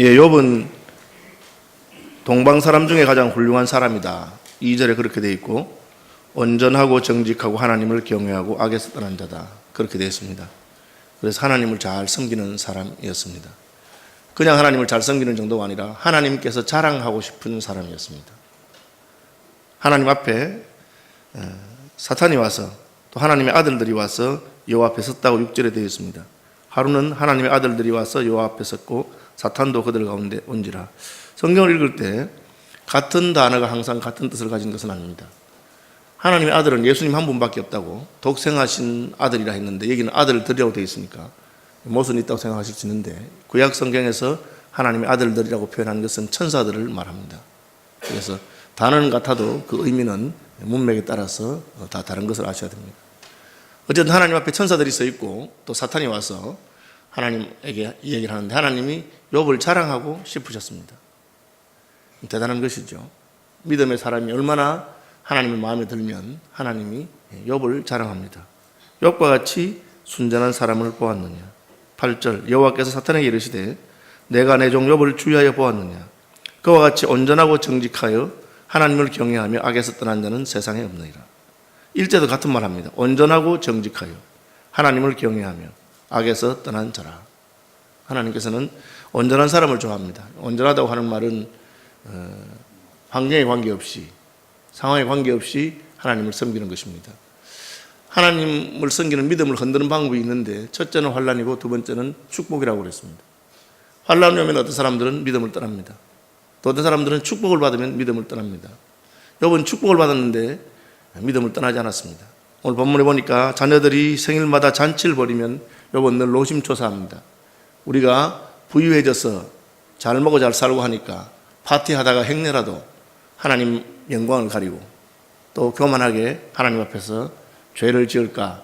예, 욥은 동방 사람 중에 가장 훌륭한 사람이다. 2절에 그렇게 되어 있고, 온전하고 정직하고 하나님을 경외하고 악에서 떠난 자다. 그렇게 되어 있습니다. 그래서 하나님을 잘 섬기는 사람이었습니다. 그냥 하나님을 잘 섬기는 정도가 아니라 하나님께서 자랑하고 싶은 사람이었습니다. 하나님 앞에 사탄이 와서, 또 하나님의 아들들이 와서 여호와 앞에 섰다고 6절에 되어 있습니다. 하루는 하나님의 아들들이 와서 여호와 앞에 섰고 사탄도 그들 가운데 온지라. 성경을 읽을 때 같은 단어가 항상 같은 뜻을 가진 것은 아닙니다. 하나님의 아들은 예수님 한 분밖에 없다고 독생하신 아들이라 했는데, 여기는 아들들이라고 되어 있으니까 못은 있다고 생각하실 수 있는데, 구약 성경에서 하나님의 아들들이라고 표현한 것은 천사들을 말합니다. 그래서 단어는 같아도 그 의미는 문맥에 따라서 다 다른 것을 아셔야 됩니다. 어쨌든 하나님 앞에 천사들이 서 있고 또 사탄이 와서 하나님에게 이야기를 하는데, 하나님이 욥을 자랑하고 싶으셨습니다. 대단한 것이죠. 믿음의 사람이 얼마나 하나님의 마음에 들면 하나님이 욥을 자랑합니다. 욥과 같이 순전한 사람을 보았느냐. 8절, 여호와께서 사탄에게 이르시되 내가 내 종 욥을 주의하여 보았느냐. 그와 같이 온전하고 정직하여 하나님을 경외하며 악에서 떠난 자는 세상에 없느니라. 1절도 같은 말 합니다. 온전하고 정직하여 하나님을 경외하며 악에서 떠난 자라. 하나님께서는 온전한 사람을 좋아합니다. 온전하다고 하는 말은 환경에 관계없이, 상황에 관계없이 하나님을 섬기는 것입니다. 하나님을 섬기는 믿음을 흔드는 방법이 있는데, 첫째는 환난이고 두 번째는 축복이라고 그랬습니다. 환난이 오면 어떤 사람들은 믿음을 떠납니다. 또 어떤 사람들은 축복을 받으면 믿음을 떠납니다. 욥은 축복을 받았는데 믿음을 떠나지 않았습니다. 오늘 본문에 보니까 자녀들이 생일마다 잔치를 벌이면 욥은 늘 노심초사합니다. 우리가 부유해져서 잘 먹고 잘 살고 하니까 파티하다가 행내라도 하나님 영광을 가리고 또 교만하게 하나님 앞에서 죄를 지을까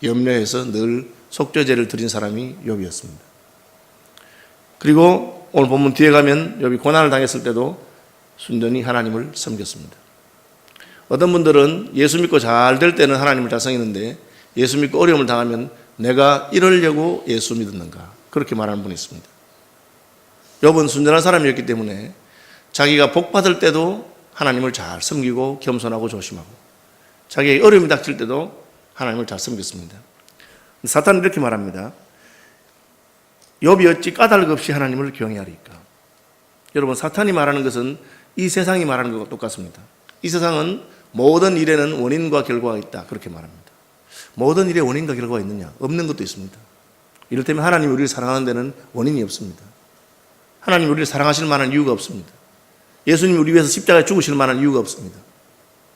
염려해서 늘 속죄제를 드린 사람이 욥이었습니다. 그리고 오늘 본문 뒤에 가면 욥이 고난을 당했을 때도 순전히 하나님을 섬겼습니다. 어떤 분들은 예수 믿고 잘 될 때는 하나님을 잘 섬기는데, 예수 믿고 어려움을 당하면 내가 이러려고 예수 믿었는가, 그렇게 말하는 분이 있습니다. 욥은 순전한 사람이었기 때문에 자기가 복 받을 때도 하나님을 잘 섬기고 겸손하고 조심하고, 자기의 어려움이 닥칠 때도 하나님을 잘 섬겼습니다. 사탄은 이렇게 말합니다. 욥이 어찌 까닭 없이 하나님을 경외하리까. 여러분, 사탄이 말하는 것은 이 세상이 말하는 것과 똑같습니다. 이 세상은 모든 일에는 원인과 결과가 있다, 그렇게 말합니다. 모든 일에 원인과 결과가 있느냐? 없는 것도 있습니다. 이를테면 하나님이 우리를 사랑하는 데는 원인이 없습니다. 하나님이 우리를 사랑하실 만한 이유가 없습니다. 예수님이 우리 위해서 십자가에 죽으실 만한 이유가 없습니다.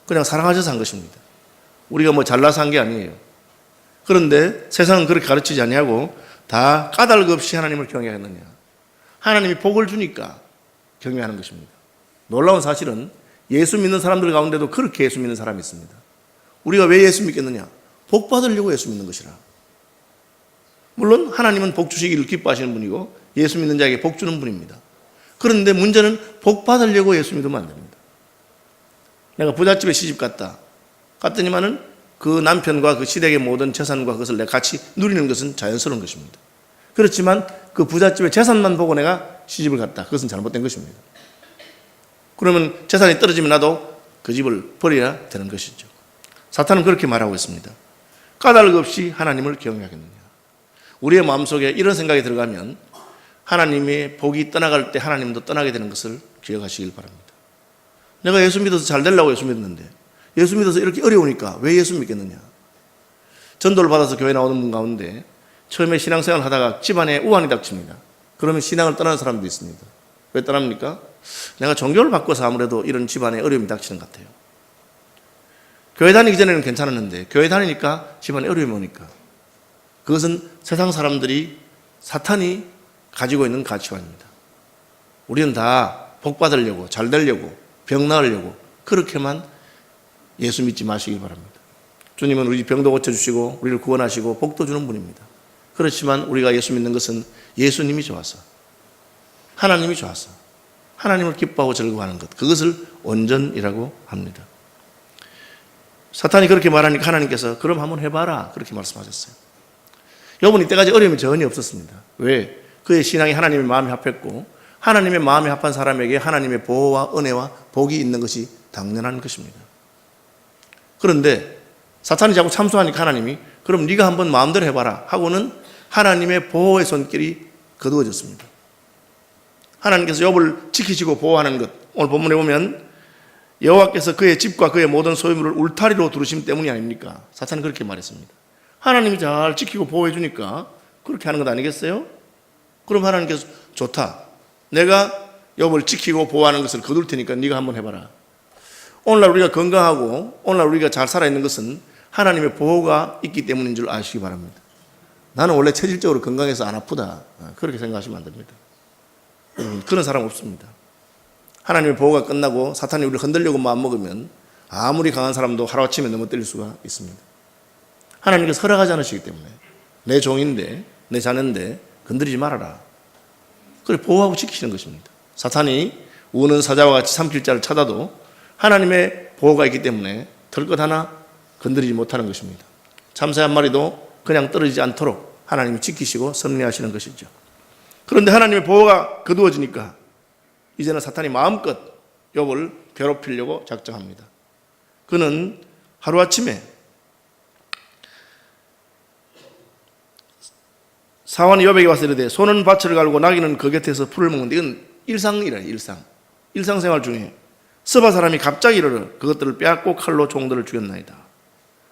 그냥 사랑하셔서 한 것입니다. 우리가 뭐 잘나서 한 게 아니에요. 그런데 세상은 그렇게 가르치지 아니하고 다 까닭 없이 하나님을 경외하느냐. 하나님이 복을 주니까 경외하는 것입니다. 놀라운 사실은 예수 믿는 사람들 가운데도 그렇게 예수 믿는 사람이 있습니다. 우리가 왜 예수 믿겠느냐? 복 받으려고 예수 믿는 것이라. 물론 하나님은 복 주시기를 기뻐하시는 분이고 예수 믿는 자에게 복 주는 분입니다. 그런데 문제는 복 받으려고 예수 믿으면 안 됩니다. 내가 부잣집에 시집 갔더니만은 그 남편과 그 시댁의 모든 재산과 그것을 내가 같이 누리는 것은 자연스러운 것입니다. 그렇지만 그 부잣집의 재산만 보고 내가 시집을 갔다, 그것은 잘못된 것입니다. 그러면 재산이 떨어지면 나도 그 집을 버려야 되는 것이죠. 사탄은 그렇게 말하고 있습니다. 까닭 없이 하나님을 경외하겠느냐. 우리의 마음속에 이런 생각이 들어가면 하나님의 복이 떠나갈 때 하나님도 떠나게 되는 것을 기억하시길 바랍니다. 내가 예수 믿어서 잘 되려고 예수 믿었는데, 예수 믿어서 이렇게 어려우니까 왜 예수 믿겠느냐. 전도를 받아서 교회 나오는 분 가운데 처음에 신앙생활을 하다가 집안에 우환이 닥칩니다. 그러면 신앙을 떠나는 사람도 있습니다. 왜 떠납니까? 내가 종교를 바꿔서 아무래도 이런 집안에 어려움이 닥치는 것 같아요. 교회 다니기 전에는 괜찮았는데 교회 다니니까 집안에 어려움이 오니까. 그것은 세상 사람들이, 사탄이 가지고 있는 가치관입니다. 우리는 다 복 받으려고, 잘 되려고, 병 나으려고 그렇게만 예수 믿지 마시기 바랍니다. 주님은 우리 병도 고쳐주시고 우리를 구원하시고 복도 주는 분입니다. 그렇지만 우리가 예수 믿는 것은 예수님이 좋아서, 하나님이 좋아서, 하나님을 기뻐하고 즐거워하는 것, 그것을 온전이라고 합니다. 사탄이 그렇게 말하니까 하나님께서 그럼 한번 해봐라, 그렇게 말씀하셨어요. 욥은 이때까지 어려움이 전혀 없었습니다. 왜? 그의 신앙이 하나님의 마음에 합했고 하나님의 마음에 합한 사람에게 하나님의 보호와 은혜와 복이 있는 것이 당연한 것입니다. 그런데 사탄이 자꾸 참소하니까 하나님이 그럼 네가 한번 마음대로 해봐라 하고는 하나님의 보호의 손길이 거두어졌습니다. 하나님께서 욥을 지키시고 보호하는 것, 오늘 본문에 보면 여호와께서 그의 집과 그의 모든 소유물을 울타리로 두르심 때문이 아닙니까? 사탄은 그렇게 말했습니다. 하나님이 잘 지키고 보호해 주니까 그렇게 하는 것 아니겠어요? 그럼 하나님께서 좋다. 내가 욥을 지키고 보호하는 것을 거둘 테니까 네가 한번 해봐라. 오늘날 우리가 건강하고 오늘날 우리가 잘 살아있는 것은 하나님의 보호가 있기 때문인 줄 아시기 바랍니다. 나는 원래 체질적으로 건강해서 안 아프다. 그렇게 생각하시면 안 됩니다. 그런 사람 없습니다. 하나님의 보호가 끝나고 사탄이 우리를 흔들려고 마음먹으면 아무리 강한 사람도 하루아침에 넘어뜨릴 수가 있습니다. 하나님께서 허락하지 않으시기 때문에 내 종인데 내 자녀인데 건드리지 말아라. 그래 보호하고 지키시는 것입니다. 사탄이 우는 사자와 같이 삼킬 자를 찾아도 하나님의 보호가 있기 때문에 털것 하나 건드리지 못하는 것입니다. 참새 한 마리도 그냥 떨어지지 않도록 하나님이 지키시고 섭리하시는 것이죠. 그런데 하나님의 보호가 거두어지니까 이제는 사탄이 마음껏 욥을 괴롭히려고 작정합니다. 그는 하루아침에 사환이 욥에게 와서 이르되 소는 밭을 갈고 나귀는 그 곁에서 풀을 먹는데 이건 일상이래. 일상생활 중에 스바 사람이 갑자기 이르러 그것들을 빼앗고 칼로 종들을 죽였나이다.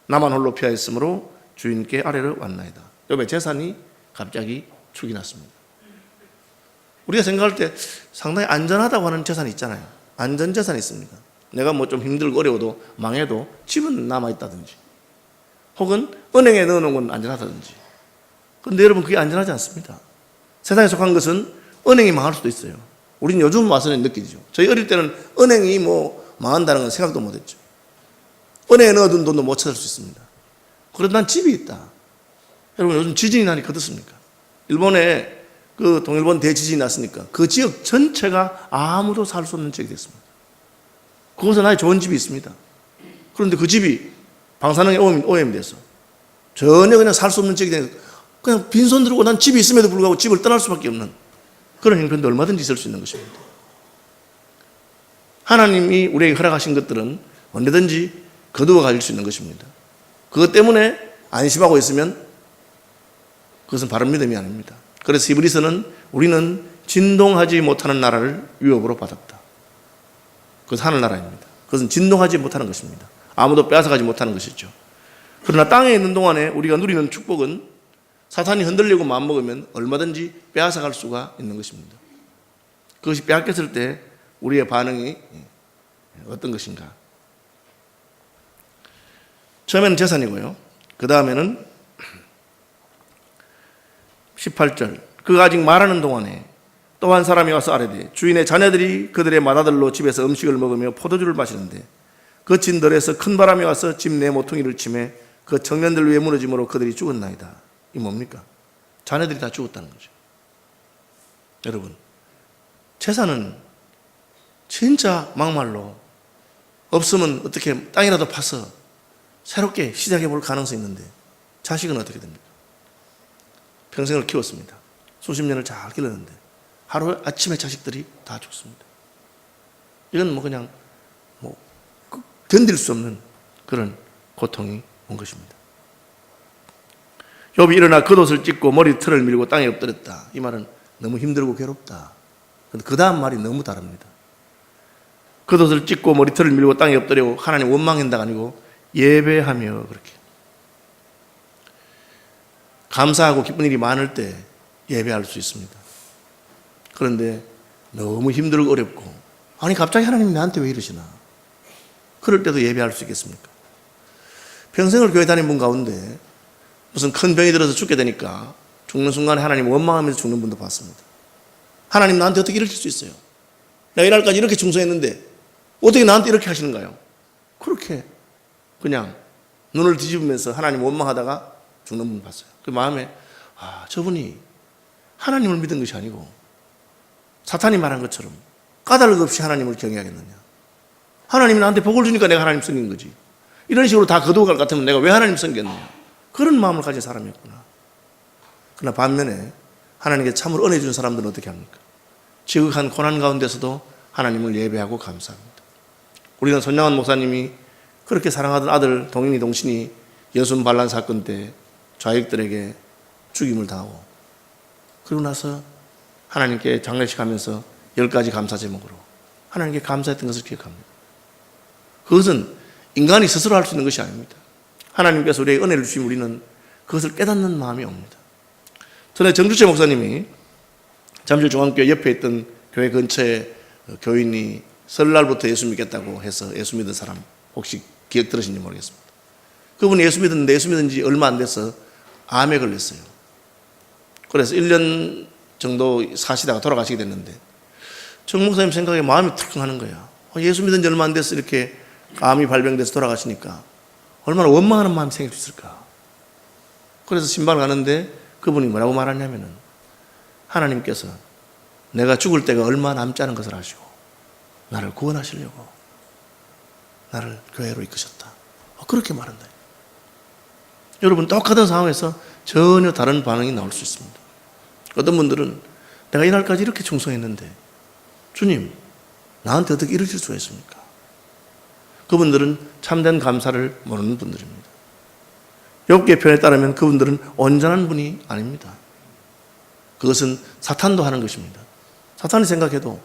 나만 홀로 피하였으므로 주인께 아래로 왔나이다. 욥의 재산이 갑자기 축이 났습니다. 우리가 생각할 때 상당히 안전하다고 하는 재산이 있잖아요. 안전재산이 있습니다. 내가 뭐 좀 힘들고 어려워도 망해도 집은 남아있다든지 혹은 은행에 넣어놓은 건 안전하다든지. 그런데 여러분 그게 안전하지 않습니다. 세상에 속한 것은 은행이 망할 수도 있어요. 우리는 요즘 와서는 느끼죠. 저희 어릴 때는 은행이 뭐 망한다는 건 생각도 못했죠. 은행에 넣어둔 돈도 못 찾을 수 있습니다. 그래도 난 집이 있다. 여러분 요즘 지진이 나니 어떻습니까? 일본에 그 동일본 대지진이 났으니까 그 지역 전체가 아무도 살 수 없는 지역이 됐습니다. 그곳에 나의 좋은 집이 있습니다. 그런데 그 집이 방사능에 오염이 돼서 전혀 그냥 살 수 없는 지역이 돼서 그냥 빈손 들고 난 집이 있음에도 불구하고 집을 떠날 수밖에 없는 그런 형편도 얼마든지 있을 수 있는 것입니다. 하나님이 우리에게 허락하신 것들은 언제든지 거두어 가질 수 있는 것입니다. 그것 때문에 안심하고 있으면 그것은 바른 믿음이 아닙니다. 그래서 히브리서는 우리는 진동하지 못하는 나라를 위협으로 받았다. 그것은 하늘나라입니다. 그것은 진동하지 못하는 것입니다. 아무도 빼앗아가지 못하는 것이죠. 그러나 땅에 있는 동안에 우리가 누리는 축복은 사탄이 흔들리고 마음먹으면 얼마든지 빼앗아갈 수가 있는 것입니다. 그것이 빼앗겼을 때 우리의 반응이 어떤 것인가? 처음에는 재산이고요. 그 다음에는 18절 그가 아직 말하는 동안에 또 한 사람이 와서 아뢰되 주인의 자녀들이 그들의 맏아들로 집에서 음식을 먹으며 포도주를 마시는데 그 진들에서 큰 바람이 와서 집 내 모퉁이를 치매 그 청년들 위에 무너짐으로 그들이 죽었나이다. 이 뭡니까? 자녀들이 다 죽었다는 거죠. 여러분 재산은 진짜 막말로 없으면 어떻게 땅이라도 파서 새롭게 시작해 볼 가능성이 있는데 자식은 어떻게 됩니까? 평생을 키웠습니다. 수십 년을 잘 길렀는데 하루 아침에 자식들이 다 죽습니다. 이건 뭐 그냥 뭐 견딜 수 없는 그런 고통이 온 것입니다. 욥이 일어나 겉옷을 찢고 머리털을 밀고 땅에 엎드렸다. 이 말은 너무 힘들고 괴롭다. 그런데 그 다음 말이 너무 다릅니다. 겉옷을 찢고 머리털을 밀고 땅에 엎드리고 하나님 원망한다가 아니고 예배하며 그렇게 감사하고 기쁜 일이 많을 때 예배할 수 있습니다. 그런데 너무 힘들고 어렵고 아니 갑자기 하나님이 나한테 왜 이러시나 그럴 때도 예배할 수 있겠습니까? 평생을 교회 다닌 분 가운데 무슨 큰 병이 들어서 죽게 되니까 죽는 순간에 하나님 원망하면서 죽는 분도 봤습니다. 하나님 나한테 어떻게 이러실 수 있어요? 내가 이날까지 이렇게 충성했는데 어떻게 나한테 이렇게 하시는가요? 그렇게 그냥 눈을 뒤집으면서 하나님 원망하다가 죽는 분 봤어요. 그 마음에 저분이 하나님을 믿은 것이 아니고 사탄이 말한 것처럼 까닭 없이 하나님을 경외하겠느냐. 하나님이 나한테 복을 주니까 내가 하나님 섬긴 거지. 이런 식으로 다 거두어 갈 것 같으면 내가 왜 하나님 섬겼느냐. 그런 마음을 가진 사람이었구나. 그러나 반면에 하나님께 참으로 은혜 준 사람들은 어떻게 합니까? 지극한 고난 가운데서도 하나님을 예배하고 감사합니다. 우리는 손양환 목사님이 그렇게 사랑하던 아들 동인이 동신이 여순 반란 사건 때 좌익들에게 죽임을 당하고 그리고 나서 하나님께 장례식 하면서 10가지 감사 제목으로 하나님께 감사했던 것을 기억합니다. 그것은 인간이 스스로 할 수 있는 것이 아닙니다. 하나님께서 우리에게 은혜를 주시면 우리는 그것을 깨닫는 마음이 옵니다. 전에 정주채 목사님이 잠실중앙교회 옆에 있던 교회 근처에 교인이 설날부터 예수 믿겠다고 해서 예수 믿은 사람 혹시 기억 들으신지 모르겠습니다. 그분이 예수 믿었는데 예수 믿은 지 얼마 안 돼서 암에 걸렸어요. 그래서 1년 정도 사시다가 돌아가시게 됐는데 정 목사님 생각에 마음이 툭 하는 거야. 예수 믿은 지 얼마 안 돼서 이렇게 암이 발병돼서 돌아가시니까 얼마나 원망하는 마음이 생길 수 있을까. 그래서 신방을 가는데 그분이 뭐라고 말하냐면은 하나님께서 내가 죽을 때가 얼마 남지 않은 것을 아시고 나를 구원하시려고 나를 교회로 이끄셨다. 그렇게 말한다. 여러분 똑같은 상황에서 전혀 다른 반응이 나올 수 있습니다. 어떤 분들은 내가 이날까지 이렇게 충성했는데 주님 나한테 어떻게 이러실 수가 있습니까? 그분들은 참된 감사를 모르는 분들입니다. 욥기의 표현에 따르면 그분들은 온전한 분이 아닙니다. 그것은 사탄도 하는 것입니다. 사탄이 생각해도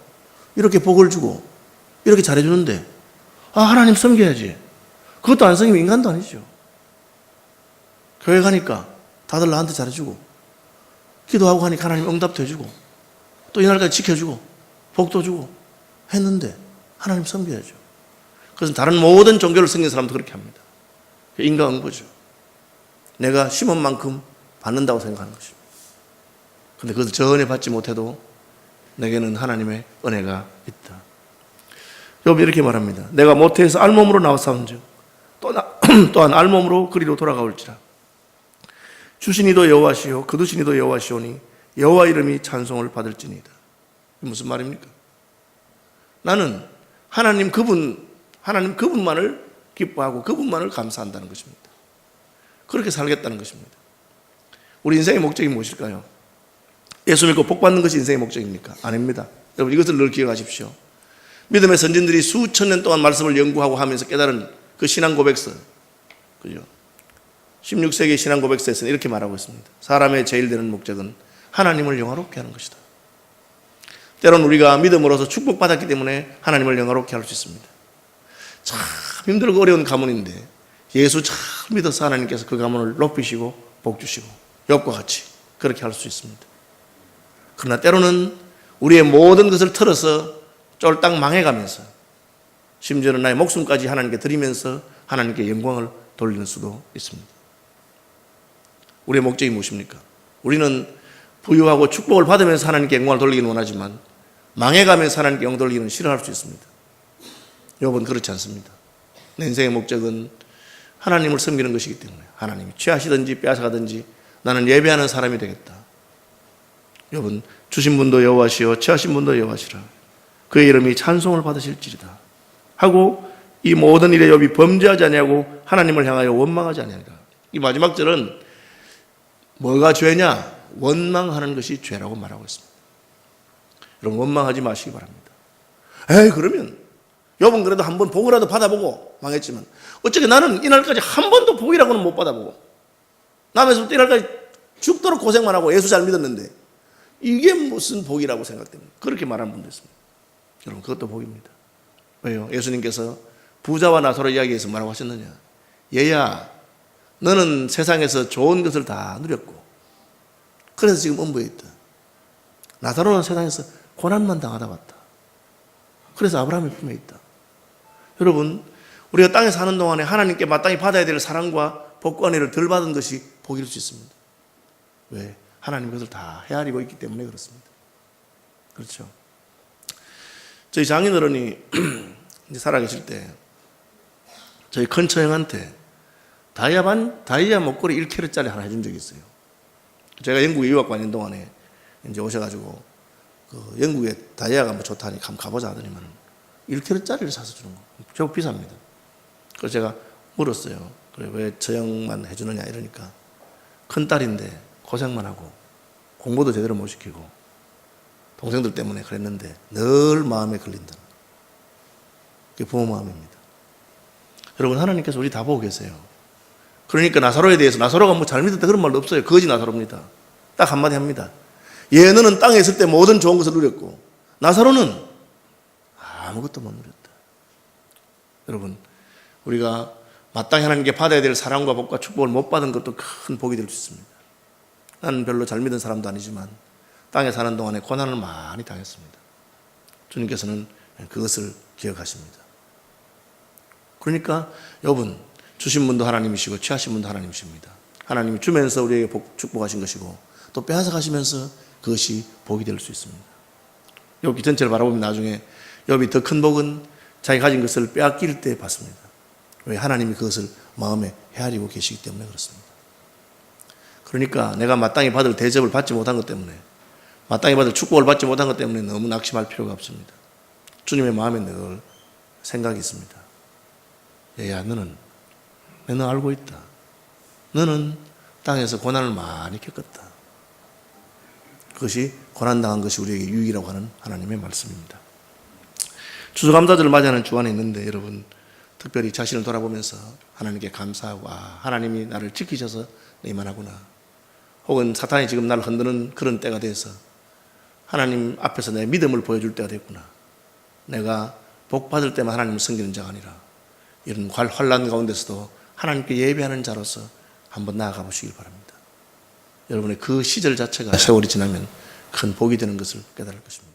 이렇게 복을 주고 이렇게 잘해주는데 하나님 섬겨야지. 그것도 안 섬기면 인간도 아니죠. 교회 가니까 다들 나한테 잘해주고 기도하고 하니까 하나님 응답도 해주고 또 이날까지 지켜주고 복도 주고 했는데 하나님 섬겨야죠. 그래서 다른 모든 종교를 섬기는 사람도 그렇게 합니다. 인과응보죠. 내가 심은 만큼 받는다고 생각하는 것입니다. 그런데 그것을 전혀 받지 못해도 내게는 하나님의 은혜가 있다. 욥이 이렇게 말합니다. 내가 모태에서 알몸으로 나와싸운즉 또한 알몸으로 그리로 돌아가올지라. 주신이도 여호와시요 거두신이도 여호와시오니 여호와 이름이 찬송을 받을지니이다. 무슨 말입니까? 나는 하나님 그분만을 기뻐하고 그분만을 감사한다는 것입니다. 그렇게 살겠다는 것입니다. 우리 인생의 목적이 무엇일까요? 예수 믿고 복 받는 것이 인생의 목적입니까? 아닙니다. 여러분 이것을 늘 기억하십시오. 믿음의 선진들이 수천 년 동안 말씀을 연구하고 하면서 깨달은 그 신앙 고백서, 그죠? 16세기 신앙 고백서에서는 이렇게 말하고 있습니다. 사람의 제일 되는 목적은 하나님을 영화롭게 하는 것이다. 때론 우리가 믿음으로서 축복받았기 때문에 하나님을 영화롭게 할 수 있습니다. 참 힘들고 어려운 가문인데 예수 잘 믿어서 하나님께서 그 가문을 높이시고 복 주시고 욥과 같이 그렇게 할 수 있습니다. 그러나 때로는 우리의 모든 것을 털어서 쫄딱 망해가면서 심지어는 나의 목숨까지 하나님께 드리면서 하나님께 영광을 돌리는 수도 있습니다. 우리의 목적이 무엇입니까? 우리는 부유하고 축복을 받으면서 하나님께 영광을 돌리기는 원하지만 망해가면서 하나님께 영광 돌리기는 싫어할 수 있습니다. 욥은 그렇지 않습니다. 내 인생의 목적은 하나님을 섬기는 것이기 때문에 하나님이 취하시든지 빼앗아가든지 나는 예배하는 사람이 되겠다. 욥은 주신 분도 여호와시요 취하신 분도 여호와시라. 그의 이름이 찬송을 받으실지리다 하고 이 모든 일에 욥이 범죄하지 아니하고 하나님을 향하여 원망하지 아니하리라. 이 마지막 절은 뭐가 죄냐? 원망하는 것이 죄라고 말하고 있습니다. 여러분 원망하지 마시기 바랍니다. 그러면 욥은 그래도 한번 복이라도 받아보고 망했지만 어쩌게 나는 이날까지 한 번도 복이라고는 못 받아보고 남에서부터 이날까지 죽도록 고생만 하고 예수 잘 믿었는데 이게 무슨 복이라고 생각됩니다. 그렇게 말하는 분도 있습니다. 여러분 그것도 복입니다. 왜요? 예수님께서 부자와 나사로 이야기에서 뭐라고 하셨느냐? 얘야 너는 세상에서 좋은 것을 다 누렸고 그래서 지금 음부에 있다. 나사로는 세상에서 고난만 당하다 왔다. 그래서 아브라함의 품에 있다. 여러분 우리가 땅에 사는 동안에 하나님께 마땅히 받아야 될 사랑과 복과 은혜를 덜 받은 것이 복일 수 있습니다. 왜? 하나님 그것을 다 헤아리고 있기 때문에 그렇습니다. 그렇죠? 저희 장인어른이 이제 살아계실 때 저희 큰 처형한테 다이아 목걸이 1캐럿짜리 하나 해준 적이 있어요. 제가 영국에 유학 다니는 동안에 이제 오셔가지고 그 영국에 다이아가 뭐 좋다니 한번 가보자 하더니만 1캐럿짜리를 사서 주는 거. 제법 비쌉니다. 그래서 제가 물었어요. 그래 왜 처형만 해주느냐 이러니까 큰 딸인데 고생만 하고 공부도 제대로 못 시키고 동생들 때문에 그랬는데 늘 마음에 걸린다. 그게 부모 마음입니다. 여러분, 하나님께서 우리 다 보고 계세요. 그러니까 나사로에 대해서, 나사로가 뭐 잘 믿었다 그런 말도 없어요. 거지 나사로입니다. 딱 한마디 합니다. 얘는 땅에 있을 때 모든 좋은 것을 누렸고 나사로는 아무것도 못 누렸다. 여러분, 우리가 마땅히 하나님께 받아야 될 사랑과 복과 축복을 못 받은 것도 큰 복이 될 수 있습니다. 나는 별로 잘 믿은 사람도 아니지만 땅에 사는 동안에 고난을 많이 당했습니다. 주님께서는 그것을 기억하십니다. 그러니까 여러분, 주신 분도 하나님이시고 취하신 분도 하나님이십니다. 하나님이 주면서 우리에게 축복하신 것이고 또 빼앗아 가시면서 그것이 복이 될 수 있습니다. 욥기 전체를 바라보면 나중에 욥이 더 큰 복은 자기 가진 것을 빼앗길 때 받습니다. 왜? 하나님이 그것을 마음에 헤아리고 계시기 때문에 그렇습니다. 그러니까 내가 마땅히 받을 대접을 받지 못한 것 때문에, 마땅히 받을 축복을 받지 못한 것 때문에 너무 낙심할 필요가 없습니다. 주님의 마음에 늘 생각이 있습니다. 얘야, 너는 알고 있다. 너는 땅에서 고난을 많이 겪었다. 그것이 고난당한 것이 우리에게 유익이라고 하는 하나님의 말씀입니다. 추수감사절을 맞이하는 주안에 있는데 여러분, 특별히 자신을 돌아보면서 하나님께 감사하고, 하나님이 나를 지키셔서 이만하구나. 혹은 사탄이 지금 나를 흔드는 그런 때가 돼서 하나님 앞에서 내 믿음을 보여줄 때가 됐구나. 내가 복 받을 때만 하나님을 섬기는 자가 아니라 이런 환난 가운데서도 하나님께 예배하는 자로서 한번 나아가 보시길 바랍니다. 여러분의 그 시절 자체가 세월이 지나면 큰 복이 되는 것을 깨달을 것입니다.